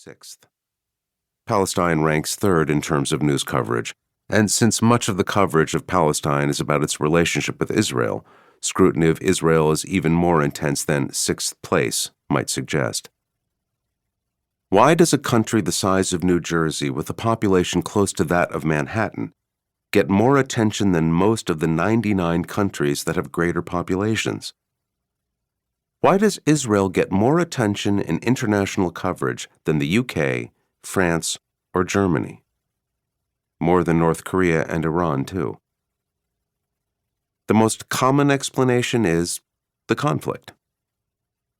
6th. Palestine ranks third in terms of news coverage, and since much of the coverage of Palestine is about its relationship with Israel, scrutiny of Israel is even more intense than sixth place might suggest. Why does a country the size of New Jersey, with a population close to that of Manhattan, get more attention than most of the 99 countries that have greater populations? Why does Israel get more attention in international coverage than the UK, France, or Germany? More than North Korea and Iran, too. The most common explanation is the conflict.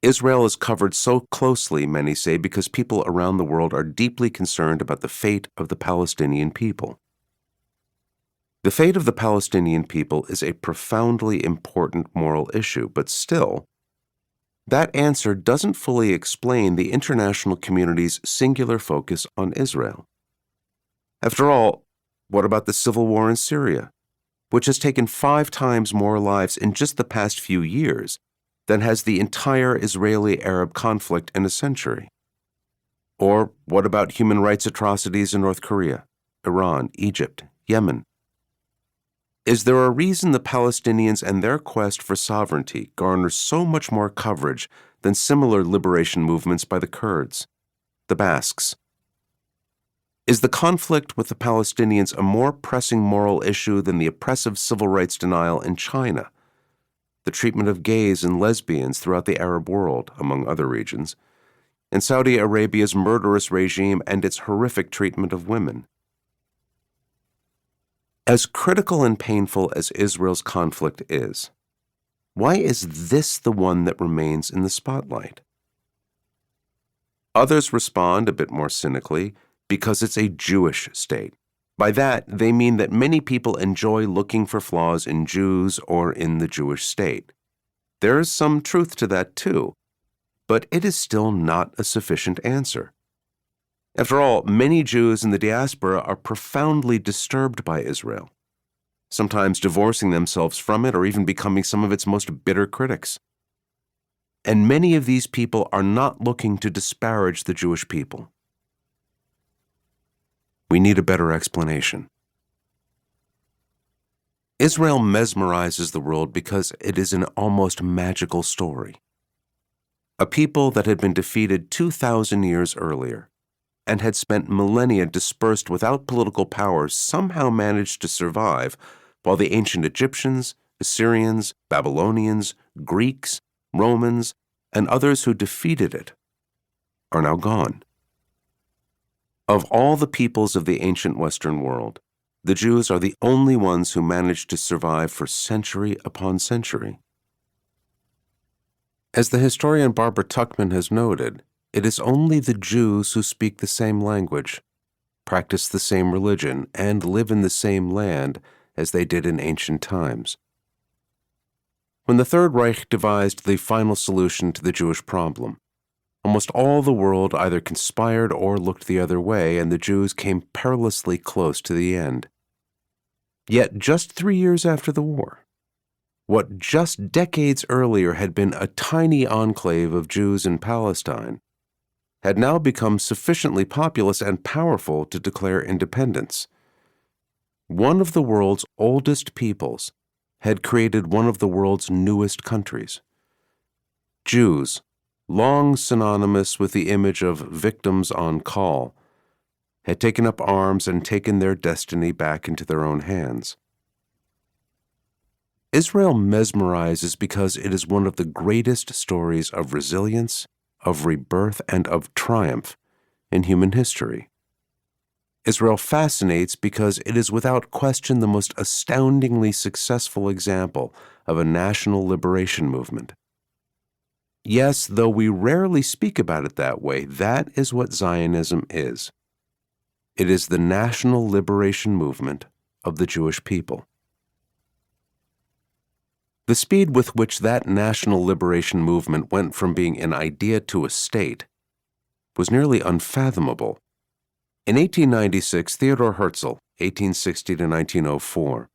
Israel is covered so closely, many say, because people around the world are deeply concerned about the fate of the Palestinian people. The fate of the Palestinian people is a profoundly important moral issue, but still, that answer doesn't fully explain the international community's singular focus on Israel. After all, what about the civil war in Syria, which has taken 5 times more lives in just the past few years than has the entire Israeli-Arab conflict in a century? Or what about human rights atrocities in North Korea, Iran, Egypt, Yemen? Is there a reason the Palestinians and their quest for sovereignty garner so much more coverage than similar liberation movements by the Kurds, the Basques? Is the conflict with the Palestinians a more pressing moral issue than the oppressive civil rights denial in China, the treatment of gays and lesbians throughout the Arab world, among other regions, and Saudi Arabia's murderous regime and its horrific treatment of women? As critical and painful as Israel's conflict is, why is this the one that remains in the spotlight? Others respond a bit more cynically, because it's a Jewish state. By that, they mean that many people enjoy looking for flaws in Jews or in the Jewish state. There is some truth to that too, but it is still not a sufficient answer. After all, many Jews in the diaspora are profoundly disturbed by Israel, sometimes divorcing themselves from it or even becoming some of its most bitter critics. And many of these people are not looking to disparage the Jewish people. We need a better explanation. Israel mesmerizes the world because it is an almost magical story. A people that had been defeated 2,000 years earlier and had spent millennia dispersed without political power somehow managed to survive, while the ancient Egyptians, Assyrians, Babylonians, Greeks, Romans, and others who defeated it are now gone. Of all the peoples of the ancient Western world, the Jews are the only ones who managed to survive for century upon century. As the historian Barbara Tuchman has noted, it is only the Jews who speak the same language, practice the same religion, and live in the same land as they did in ancient times. When the Third Reich devised the final solution to the Jewish problem, almost all the world either conspired or looked the other way, and the Jews came perilously close to the end. Yet just 3 years after the war, what just decades earlier had been a tiny enclave of Jews in Palestine had now become sufficiently populous and powerful to declare independence. One of the world's oldest peoples had created one of the world's newest countries. Jews, long synonymous with the image of victims on call, had taken up arms and taken their destiny back into their own hands. Israel mesmerizes because it is one of the greatest stories of resilience, of rebirth, and of triumph in human history. Israel fascinates because it is without question the most astoundingly successful example of a national liberation movement. Yes, though we rarely speak about it that way, that is what Zionism is. It is the national liberation movement of the Jewish people. The speed with which that national liberation movement went from being an idea to a state was nearly unfathomable. In 1896, Theodor Herzl, 1860 to 1904,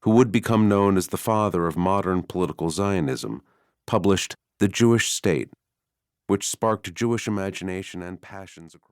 who would become known as the father of modern political Zionism, published The Jewish State, which sparked Jewish imagination and passions across